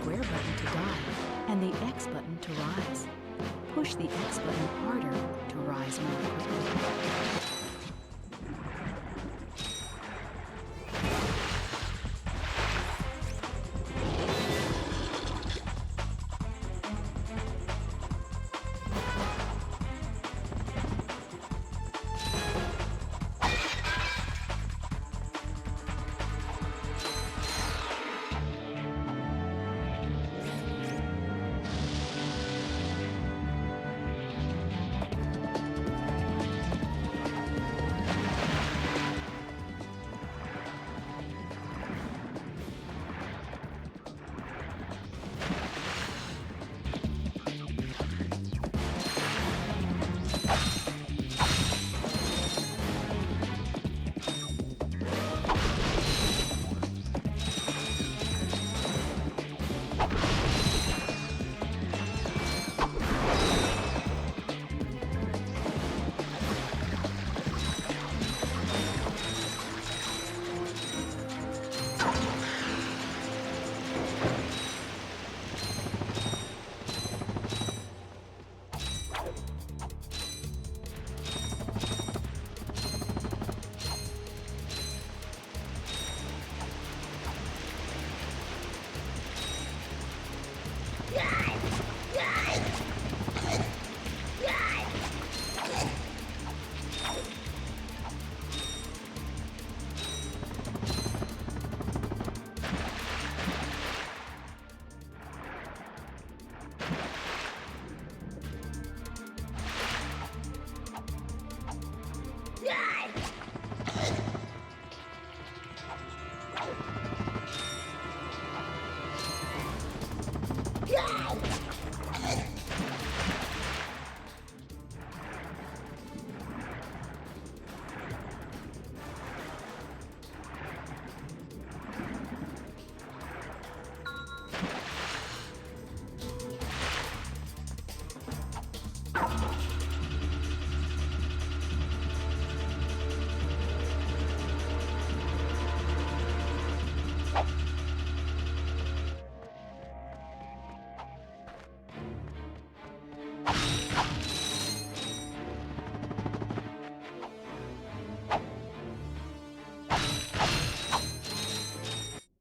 square button to dive and the X button to rise. Push the X button harder to rise more quickly.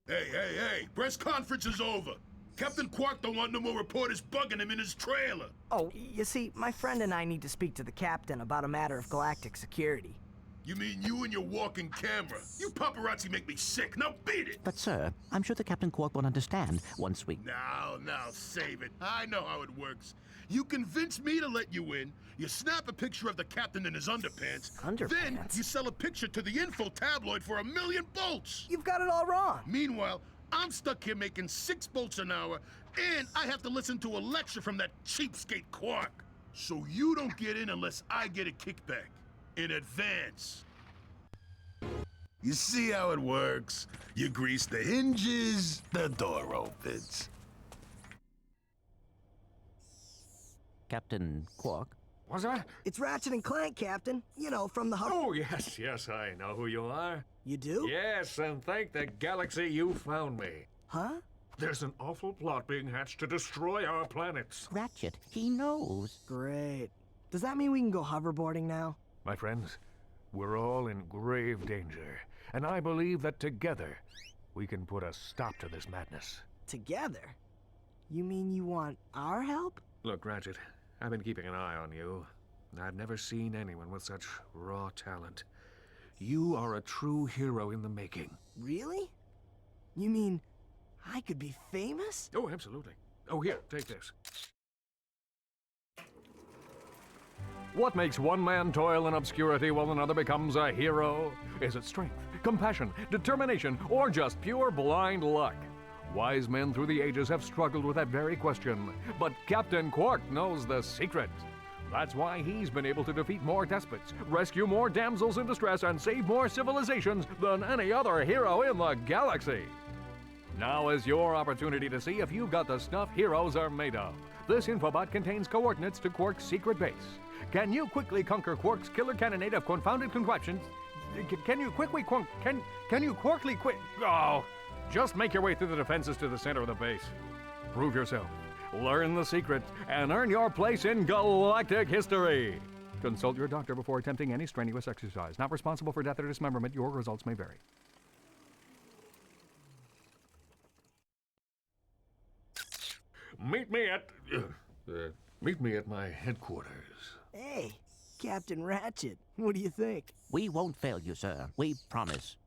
Hey, press conference is over. Captain Quark don't want no more reporters bugging him in his trailer. Oh, you see, my friend and I need to speak to the captain about a matter of galactic security. You mean you and your walking camera? You paparazzi make me sick. Now beat it! But sir, I'm sure the Captain Quark will understand once we... Now, save it. I know how it works. You convince me to let you in, you snap a picture of the captain in his underpants, then you sell a picture to the info tabloid for $1 million bolts! You've got it all wrong! Meanwhile, I'm stuck here making 6 bolts an hour, and I have to listen to a lecture from that cheapskate Quark. So you don't get in unless I get a kickback. In advance. You see how it works? You grease the hinges, the door opens. Captain Quark? What's that? It's Ratchet and Clank, Captain. You know, from the... Oh, yes, I know who you are. You do? Yes, and thank the galaxy you found me. Huh? There's an awful plot being hatched to destroy our planets. Ratchet, he knows. Great. Does that mean we can go hoverboarding now? My friends, we're all in grave danger, and I believe that together we can put a stop to this madness. Together? You mean you want our help? Look, Ratchet, I've been keeping an eye on you. I've never seen anyone with such raw talent. You are a true hero in the making. Really? You mean I could be famous? Oh, absolutely. Oh, here, take this. What makes one man toil in obscurity while another becomes a hero? Is it strength, compassion, determination, or just pure blind luck? Wise men through the ages have struggled with that very question, but Captain Quark knows the secret. That's why he's been able to defeat more despots, rescue more damsels in distress, and save more civilizations than any other hero in the galaxy. Now is your opportunity to see if you've got the stuff heroes are made of. This infobot contains coordinates to Quark's secret base. Can you quickly conquer Quark's killer cannonade of confounded contraptions? Can you quickly can you quickly Oh, just make your way through the defenses to the center of the base. Prove yourself, learn the secret, and earn your place in galactic history. Consult your doctor before attempting any strenuous exercise. Not responsible for death or dismemberment. Your results may vary. Meet me at my headquarters. Hey, Captain Ratchet, what do you think? We won't fail you, sir. We promise.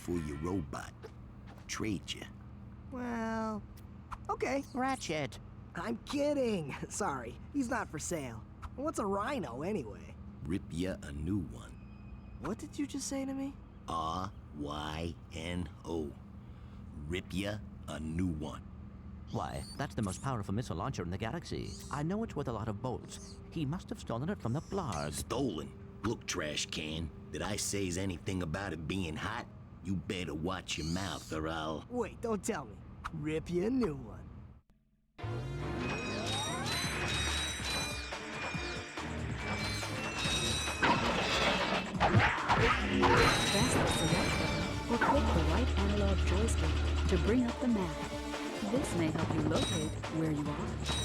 for your robot. Trade you. Well, okay. Ratchet. I'm kidding. Sorry, he's not for sale. What's a rhino anyway? Rip you a new one. What did you just say to me? R-Y-N-O. Rip you a new one. Why, that's the most powerful missile launcher in the galaxy. I know it's worth a lot of bolts. He must have stolen it from the blarg. Stolen? Look, trash can. Did I say anything about it being hot? You better watch your mouth or I'll... Wait, don't tell me. Rip you a new one. Press the select button or click the right analog joystick to bring up the map. This may help you locate where you are.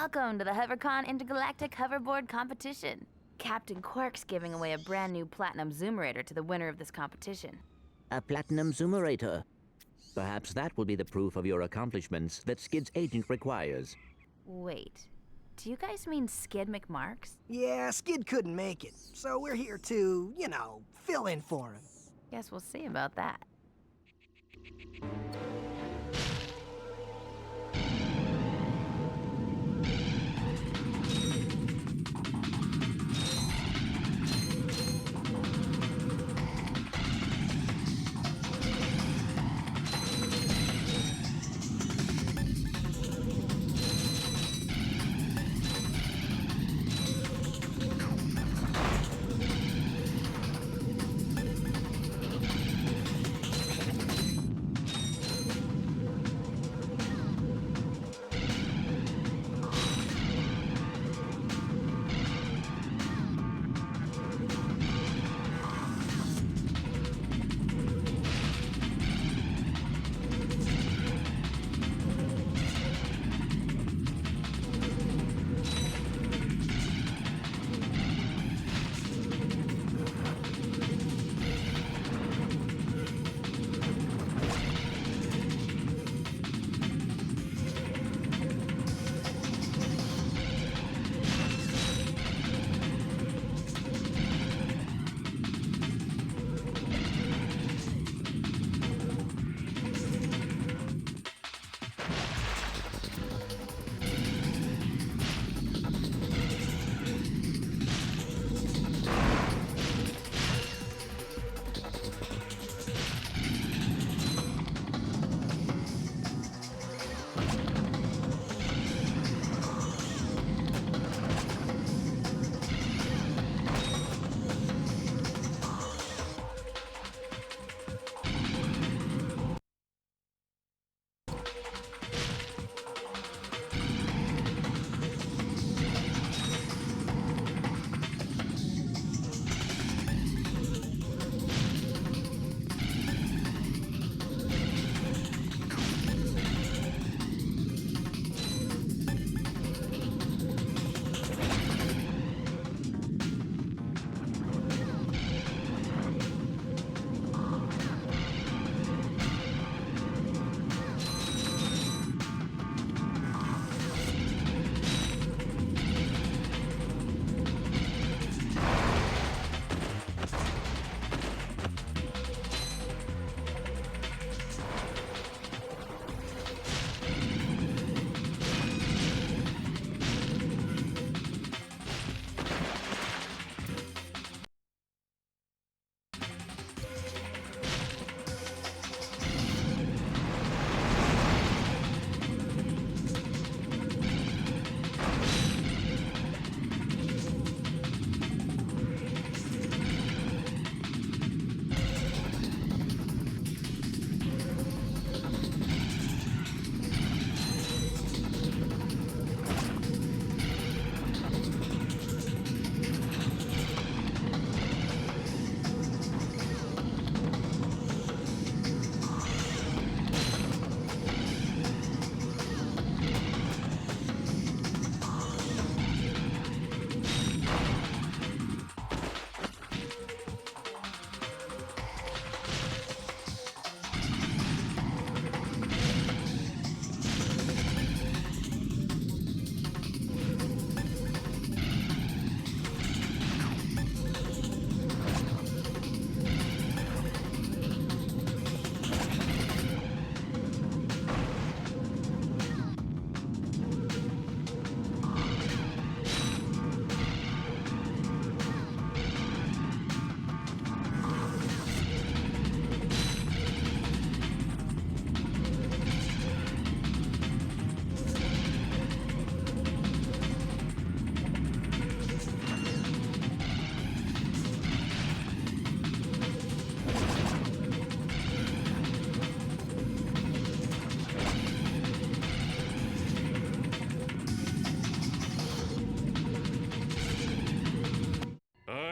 Welcome to the HoverCon Intergalactic Hoverboard Competition. Captain Quark's giving away a brand new Platinum Zoomerator to the winner of this competition. A platinum zoomerator. Perhaps that will be the proof of your accomplishments that Skid's agent requires. Wait, do you guys mean Skid McMarks? Yeah, Skid couldn't make it, so we're here to, you know, fill in for him. Guess we'll see about that.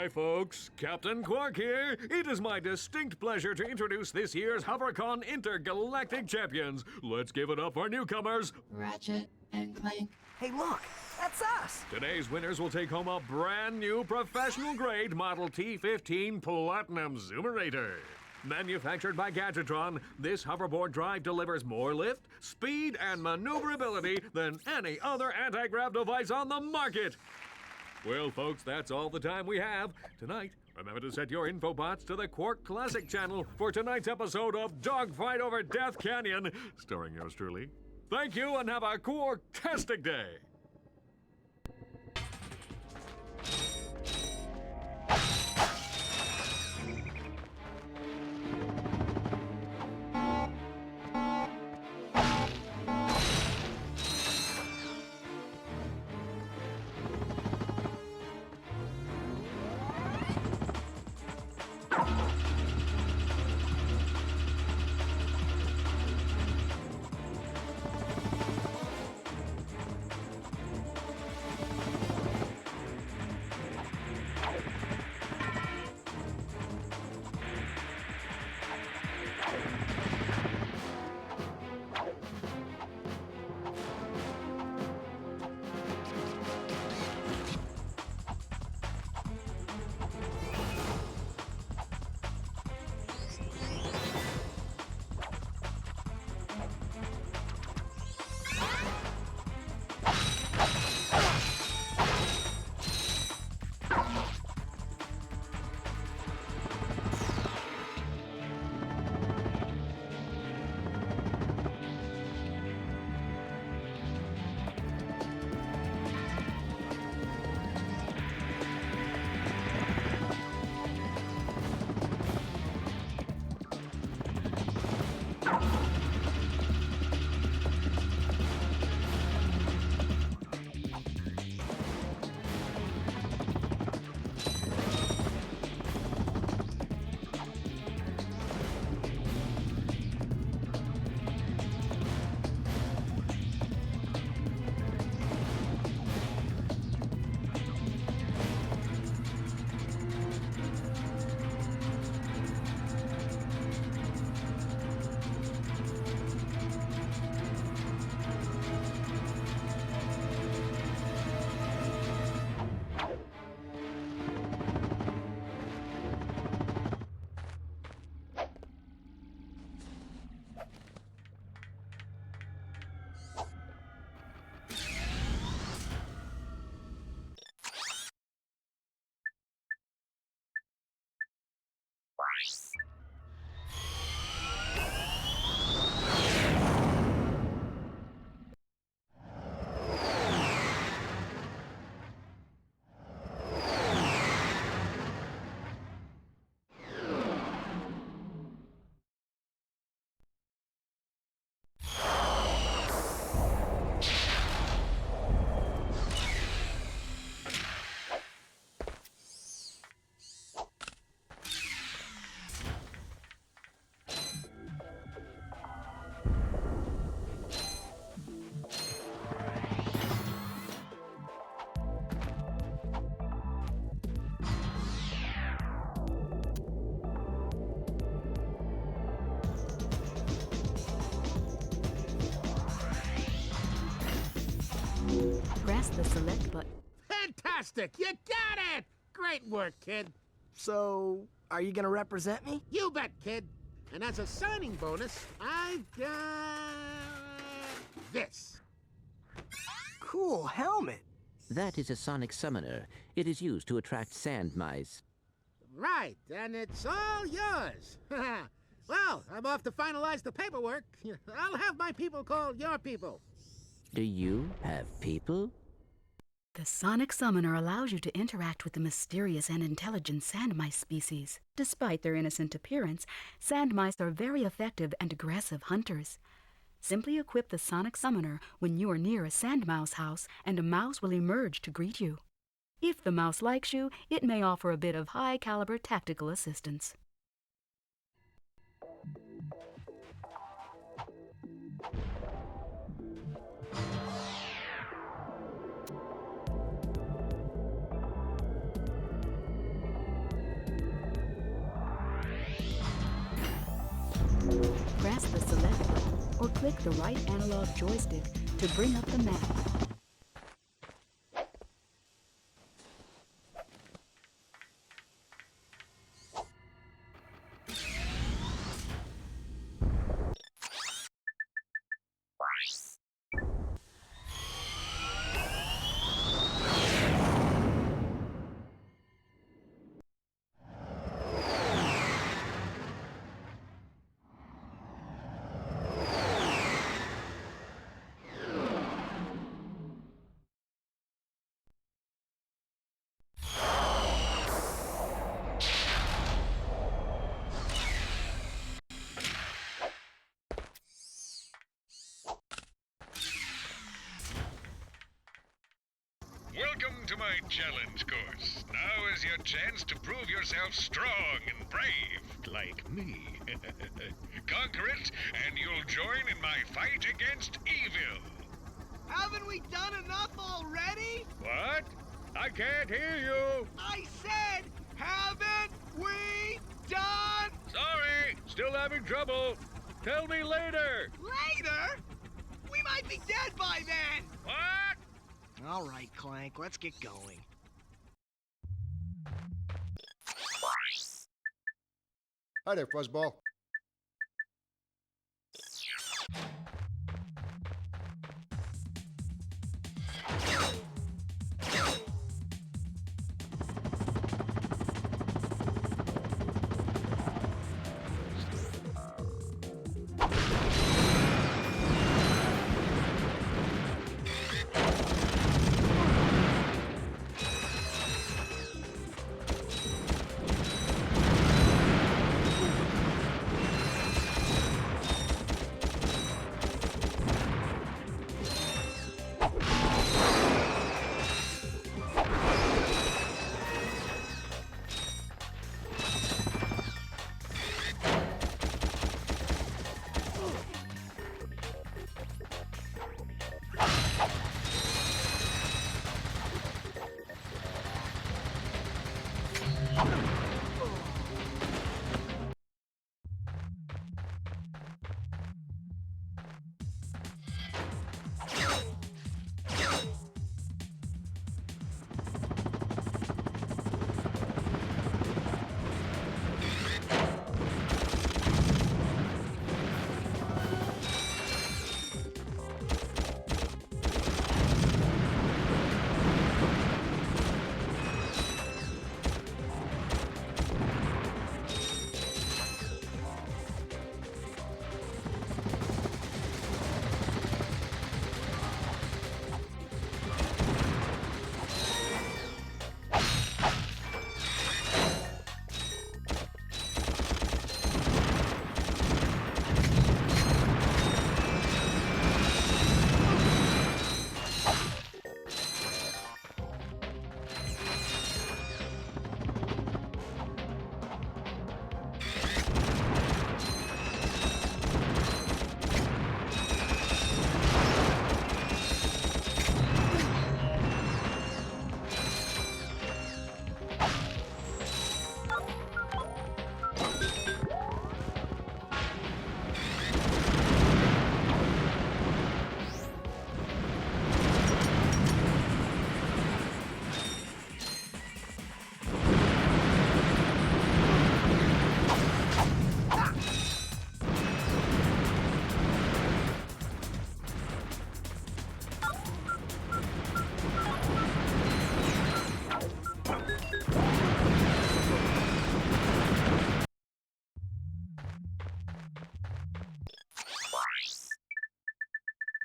Hi, folks. Captain Quark here. It is my distinct pleasure to introduce this year's HoverCon Intergalactic Champions. Let's give it up for newcomers. Ratchet and Clank. Hey, look, that's us. Today's winners will take home a brand new professional-grade Model T15 Platinum Zoomerator. Manufactured by Gadgetron, this hoverboard drive delivers more lift, speed, and maneuverability than any other anti-grav device on the market. Well, folks, that's all the time we have. Tonight, remember to set your infobots to the Quark Classic channel for tonight's episode of Dogfight Over Death Canyon, starring yours truly. Thank you, and have a Quark-tastic day. Press the select button. Fantastic! You got it! Great work, kid. So, are you gonna represent me? You bet, kid. And as a signing bonus, I've got this. Cool helmet. That is a sonic summoner. It is used to attract sand mice. Right, and it's all yours. Well, I'm off to finalize the paperwork. I'll have my people call your people. Do you have people? The sonic summoner allows you to interact with the mysterious and intelligent sand mice species. Despite their innocent appearance, sand mice are very effective and aggressive hunters. Simply equip the sonic summoner when you are near a sand mouse house, and a mouse will emerge to greet you. If the mouse likes you, it may offer a bit of high-caliber tactical assistance. click the right analog joystick to bring up the map. Welcome to my challenge course. Now is your chance to prove yourself strong and brave, like me. Conquer it, and you'll join in my fight against evil. Haven't we done enough already? What? I can't hear you. I said, haven't we done? Sorry, still having trouble. Tell me later. Later? We might be dead by then. What? All right, Clank, let's get going. Hi there, Fuzzball.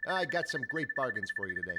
I got some great bargains for you today.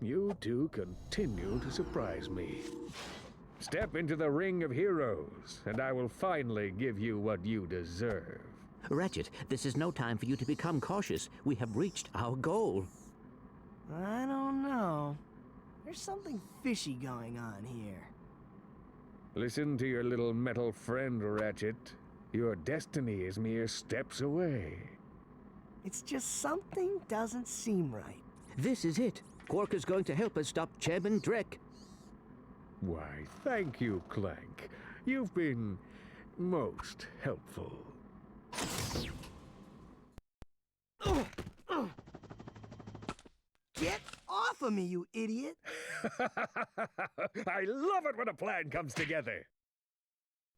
You two continue to surprise me. Step into the ring of heroes, and I will finally give you what you deserve. Ratchet, this is no time for you to become cautious. We have reached our goal. I don't know. There's something fishy going on here. Listen to your little metal friend, Ratchet. Your destiny is mere steps away. It's just something doesn't seem right. This is it. Quark is going to help us stop Chairman Drek. Why, thank you, Clank. You've been most helpful. Get off of me, you idiot! I love it when a plan comes together.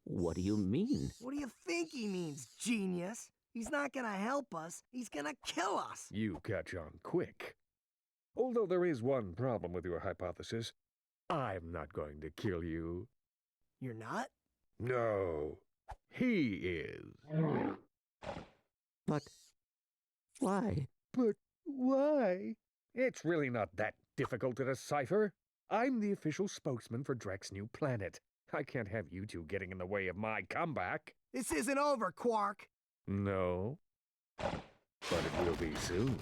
What do you mean? What do you think he means, genius? He's not gonna help us. He's gonna kill us. You catch on quick. Although there is one problem with your hypothesis, I'm not going to kill you. You're not? No, he is. But why? But why? It's really not that difficult to decipher. I'm the official spokesman for Drek's new planet. I can't have you two getting in the way of my comeback. This isn't over, Quark. No, but it will be soon.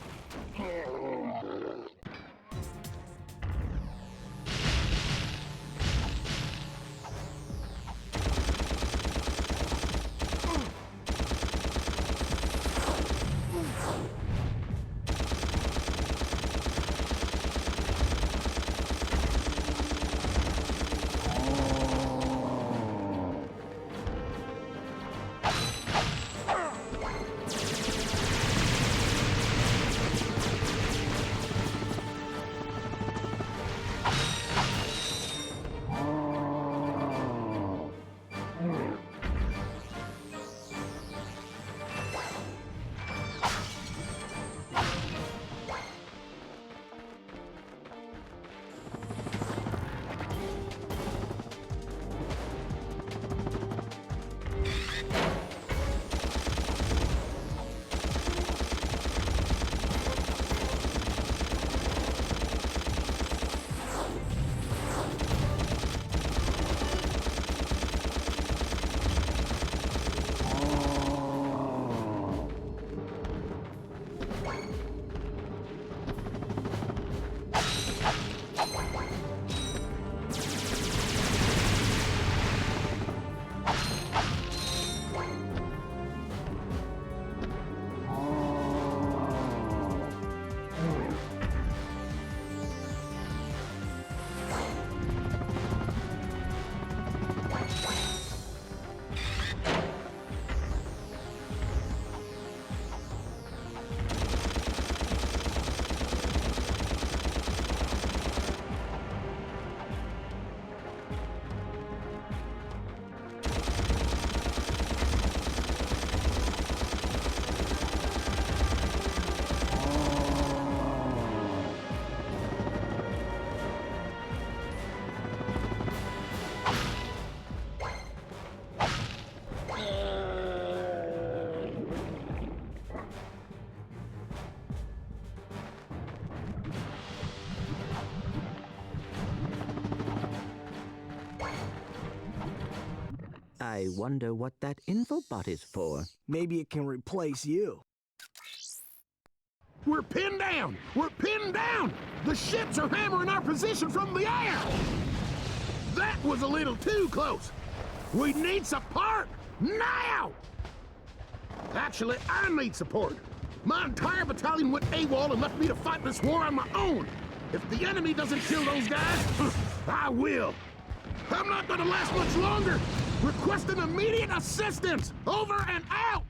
I wonder what that infobot is for. Maybe it can replace you. We're pinned down! We're pinned down! The ships are hammering our position from the air! That was a little too close! We need support! Now! Actually, I need support. My entire battalion went AWOL and left me to fight this war on my own. If the enemy doesn't kill those guys, I will. I'm not gonna last much longer! Requesting immediate assistance! Over and out!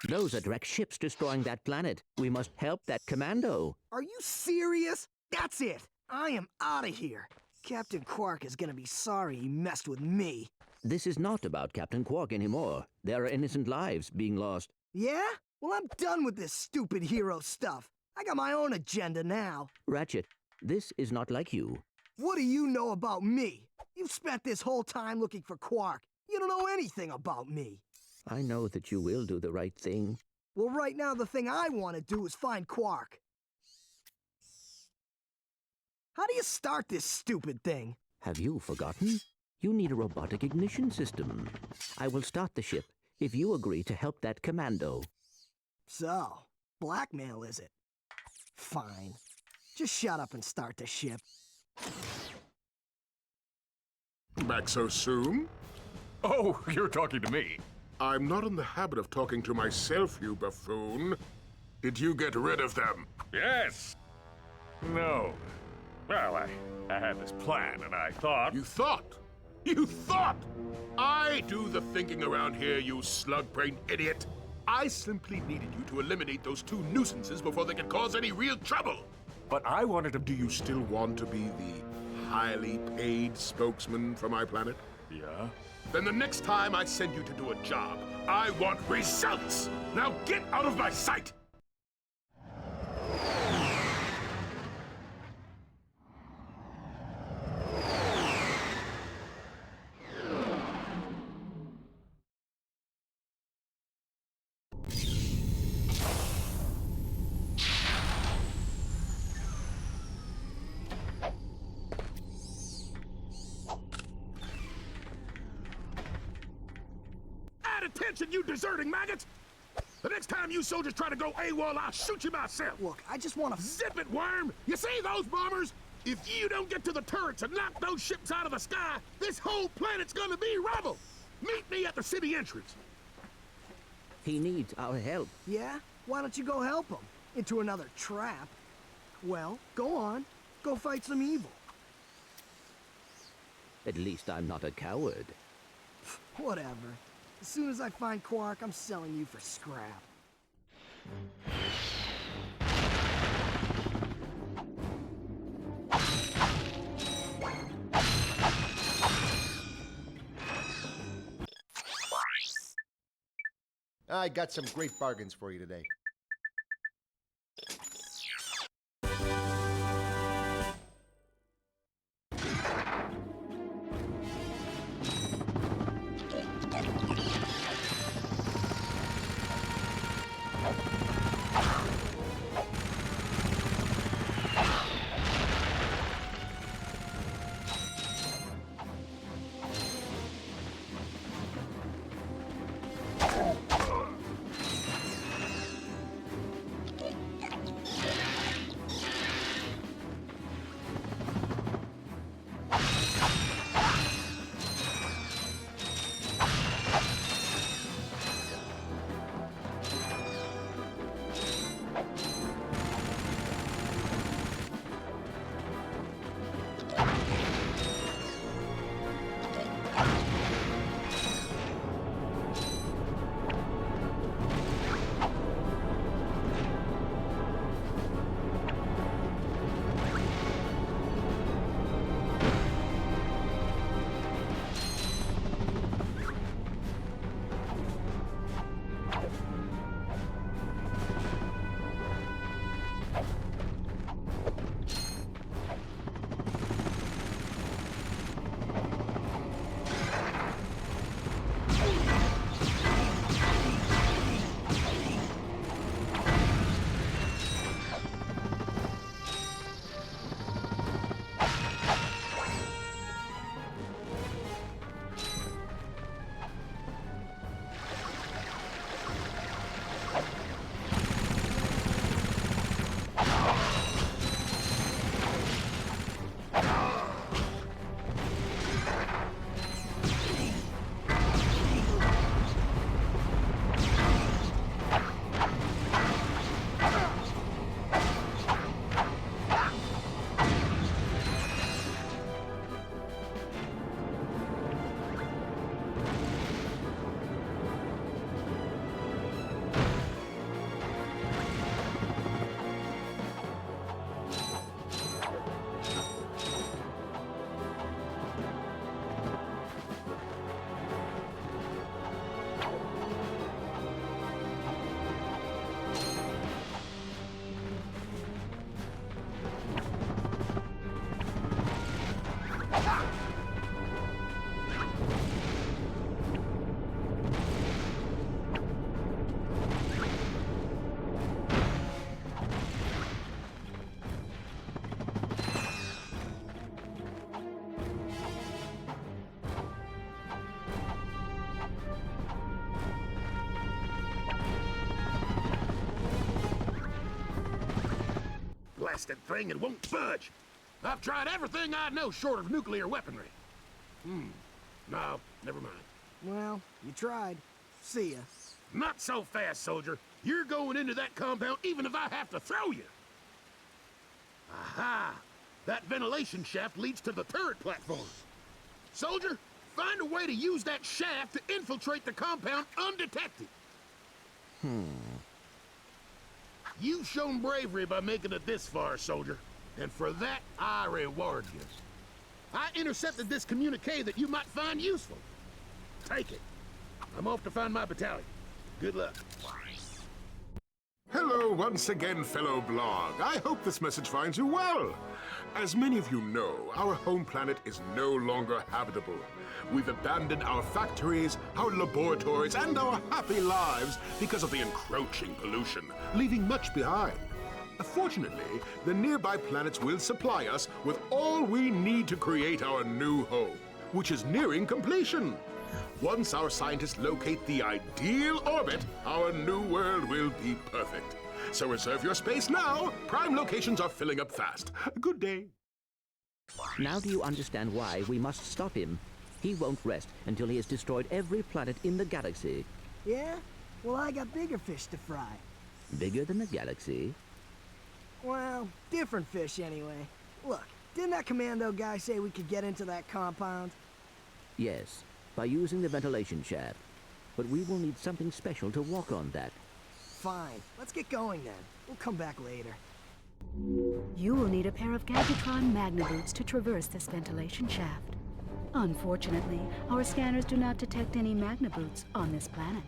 Those are Drek's ships destroying that planet. We must help that commando. Are you serious? That's it. I am out of here. Captain Quark is gonna be sorry he messed with me. This is not about Captain Quark anymore. There are innocent lives being lost. Yeah? Well, I'm done with this stupid hero stuff. I got my own agenda now. Ratchet, this is not like you. What do you know about me? You've spent this whole time looking for Quark. You don't know anything about me. I know that you will do the right thing. Well, right now the thing I want to do is find Quark. How do you start this stupid thing? Have you forgotten? You need a robotic ignition system. I will start the ship if you agree to help that commando. So, blackmail is it? Fine. Just shut up and start the ship. Back so soon? Oh, you're talking to me. I'm not in the habit of talking to myself, you buffoon. Did you get rid of them? Yes. No. Well, I had this plan, and I thought... You thought? You thought! I do the thinking around here, you slug-brained idiot. I simply needed you to eliminate those two nuisances before they could cause any real trouble. But I wanted to... Do you still want to be the highly paid spokesman for my planet? Yeah? Then the next time I send you to do a job, I want results! Now get out of my sight! Attention, you deserting maggots! The next time you soldiers try to go AWOL, I'll shoot you myself! Look, I just want to... Zip it, worm! You see those bombers? If you don't get to the turrets and knock those ships out of the sky, this whole planet's gonna be rubble! Meet me at the city entrance! He needs our help. Yeah? Why don't you go help him? Into another trap. Well, go on. Go fight some evil. At least I'm not a coward. Whatever. As soon as I find Quark, I'm selling you for scrap. I got some great bargains for you today. blasted thing and won't budge. I've tried everything I know short of nuclear weaponry. No, never mind. Well, you tried. See ya. Not so fast, soldier. You're going into that compound even if I have to throw you. Aha! That ventilation shaft leads to the turret platform. Soldier, find a way to use that shaft to infiltrate the compound undetected. You've shown bravery by making it this far, soldier. And for that, I reward you. I intercepted this communique that you might find useful. Take it. I'm off to find my battalion. Good luck. Hello once again, fellow blog. I hope this message finds you well. As many of you know, our home planet is no longer habitable. We've abandoned our factories, our laboratories, and our happy lives because of the encroaching pollution, leaving much behind. Fortunately, the nearby planets will supply us with all we need to create our new home, which is nearing completion. Once our scientists locate the ideal orbit, our new world will be perfect. So reserve your space now. Prime locations are filling up fast. Good day. Now do you understand why we must stop him? He won't rest until he has destroyed every planet in the galaxy. Yeah? Well, I got bigger fish to fry. Bigger than the galaxy? Well, different fish anyway. Look, didn't that commando guy say we could get into that compound? Yes, by using the ventilation shaft. But we will need something special to walk on that. Fine, let's get going then. We'll come back later. You will need a pair of Gadgetron Magna boots to traverse this ventilation shaft. Unfortunately, our scanners do not detect any Magna boots on this planet.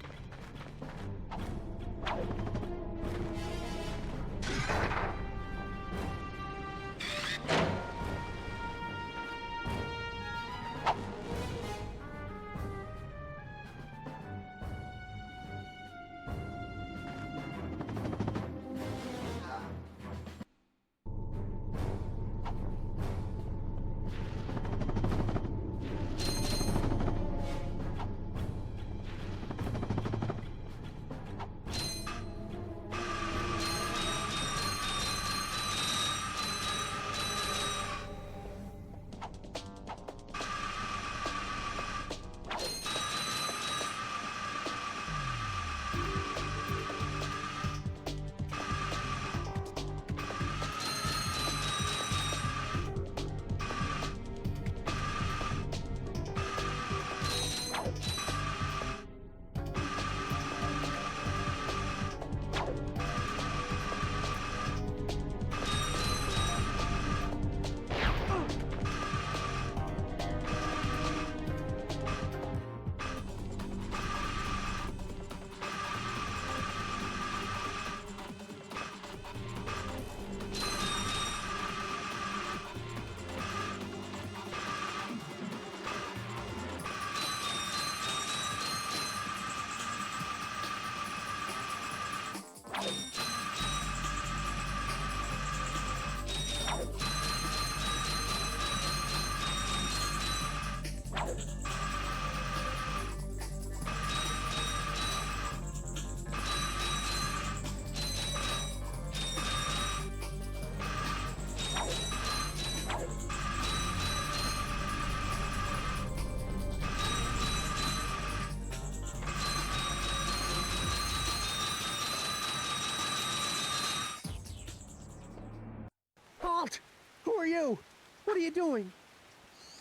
Halt! Who are you? What are you doing?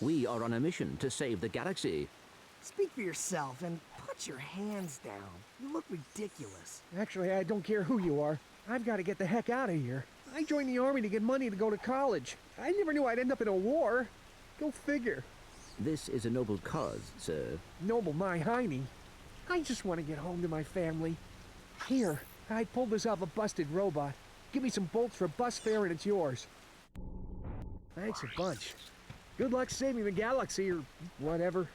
We are on a mission to save the galaxy. Speak for yourself and put your hands down. You look ridiculous. Actually, I don't care who you are. I've got to get the heck out of here. I joined the army to get money to go to college. I never knew I'd end up in a war. Go figure. This is a noble cause, sir. Noble my hiney. I just want to get home to my family. Here, I pulled this off a busted robot. Give me some bolts for bus fare and it's yours. Thanks a bunch. Good luck saving the galaxy or whatever.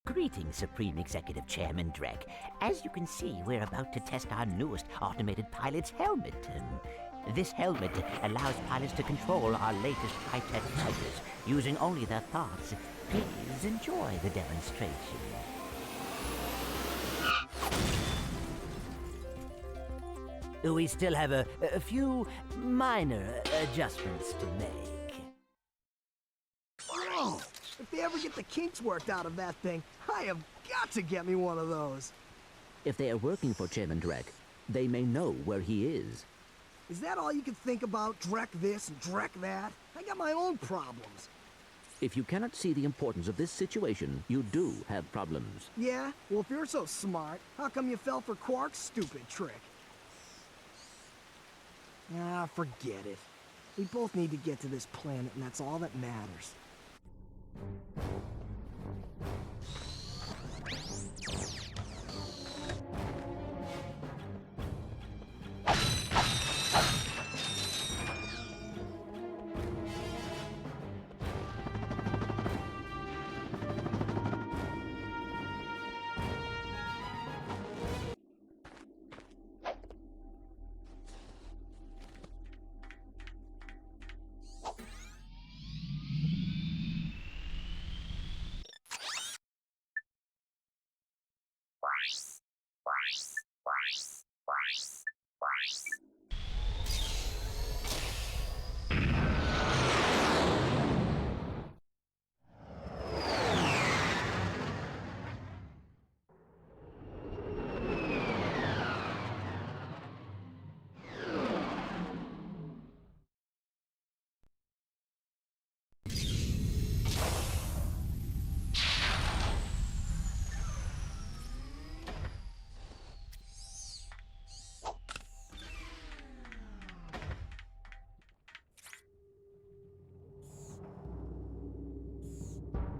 Greetings, Supreme Executive Chairman Drek. As you can see, we're about to test our newest automated pilot's helmet. This helmet allows pilots to control our latest high-tech fighters using only their thoughts. Please enjoy the demonstration. We still have a few minor adjustments to make. Whoa! If they ever get the kinks worked out of that thing, I have got to get me one of those. If they are working for Chairman Drek, they may know where he is. Is that all you can think about? Drek this and Drek that? I got my own problems. If you cannot see the importance of this situation, you do have problems. Yeah? Well, if you're so smart, how come you fell for Quark's stupid trick? Ah, forget it. We both need to get to this planet, and that's all that matters.